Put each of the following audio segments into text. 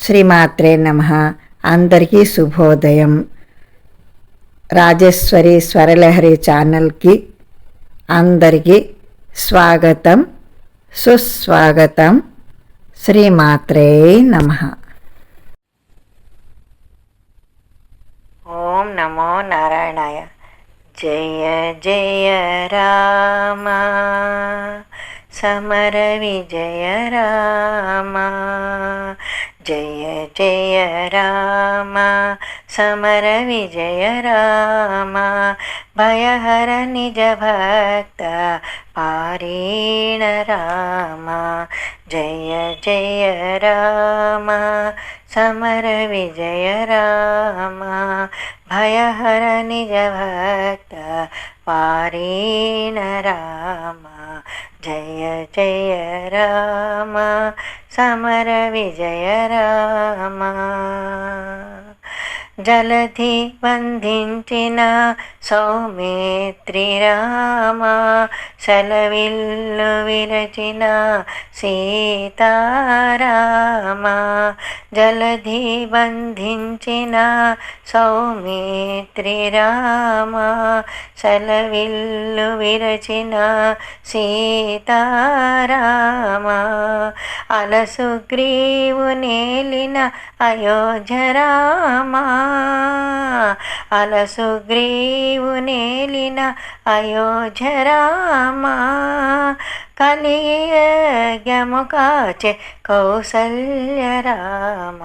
శ్రీమాత్రే నమః. అందరికీ శుభోదయం. రాజేశ్వరి స్వరలహరి ఛానల్కి అందరికీ స్వాగతం, సుస్వాగతం. శ్రీమాత్రే నమః. ఓం నమో నారాయణాయ. జయ జయ రామ సమర విజయ రామ. జయ జయ రామ సమర విజయ రామ. భయహర నిజ భక్త పారీణ రామ. జయ జయ రామ సమర విజయ రామ. భయహర నిజ భక్త పారీణ రామ. జయ జయ రామ సమర విజయ రామ. జలధి బంధించిన సౌమిత్రి రామ. సెలవిల్లు విరచిన సీతారామ. జలధి బంధించిన సౌమిత్రి రామ. సెలవిల్లు విరచిన సీతారామ. అలసుగ్రీవు నేలిన అయోధ్య రామ. అలసుగ్రీవు నేలిన అయోధ్య రామ. కలియజ్ఞము కాచే కౌసల్య రామ.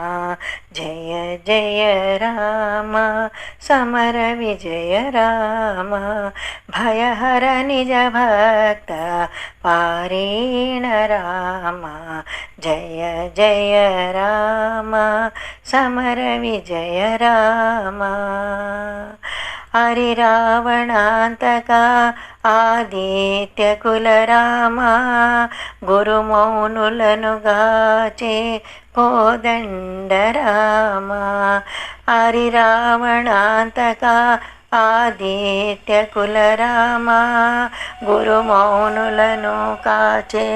జయ జయ రామ సమర విజయ రామ. భయహర నిజ భక్త పారీణ రామ. జయ జయ రామ సమర విజయ రామ. హరి రావణాంతక ఆదిత్య కుల రామ. గురుమౌనులను గాచే కోదండ రామ. హరి రావణాంతక ఆదిత్య కుల రామ. గురుమౌనులను కాచే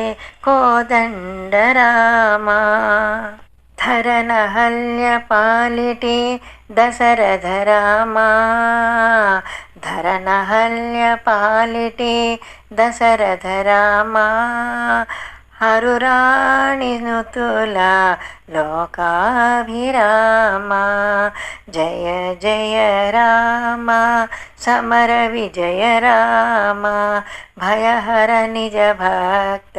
కోదండ రామ. ధరనహల్య పాలిటి దశరథ రామ. ధరనహల్య పాలిటి దశరథ రామ. హరురాణి నుతుల లోకాభిరామ. జయ జయ రామ సమర విజయ రామ. భయహర నిజ భక్త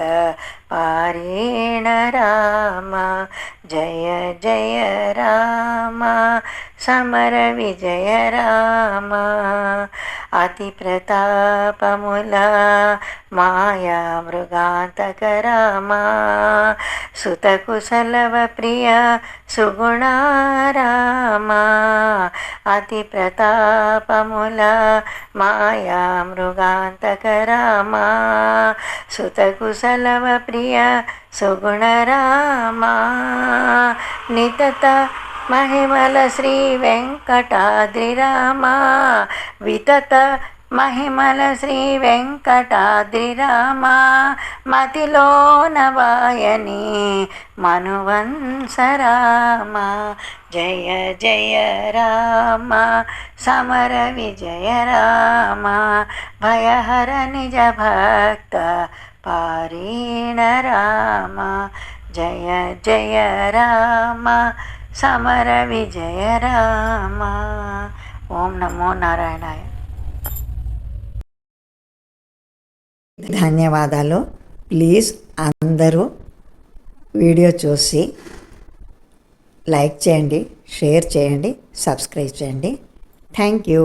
పారీణ రామ. జయ జయ రామ సమర విజయ రామ. అతి ప్రతాపముల మాయా మృగాంతక రామ. సుత కుశలవ ప్రియ సుగుణ రామ. అతి ప్రతాపముల మాయా మృగాంతక రామ. సుత కుశలవ ప్రియ సుగుణ రామ. నితత మహిమల శ్రీ వెంకటాద్రి రామ. వితత మహిమల శ్రీ వెంకటాద్రి రామ. మతిలోన వాయని మనువంశ రామ. జయ జయ రామ సమర విజయ రామ. భయహర నిజ భక్త పారీణ రామ. జయ జయ రామ సమర విజయ రామ. ఓం నమో నారాయణాయ. ధన్యవాదాలు. ప్లీజ్ అందరూ వీడియో చూసి లైక్ చేయండి, షేర్ చేయండి, సబ్స్క్రైబ్ చేయండి. Thank you.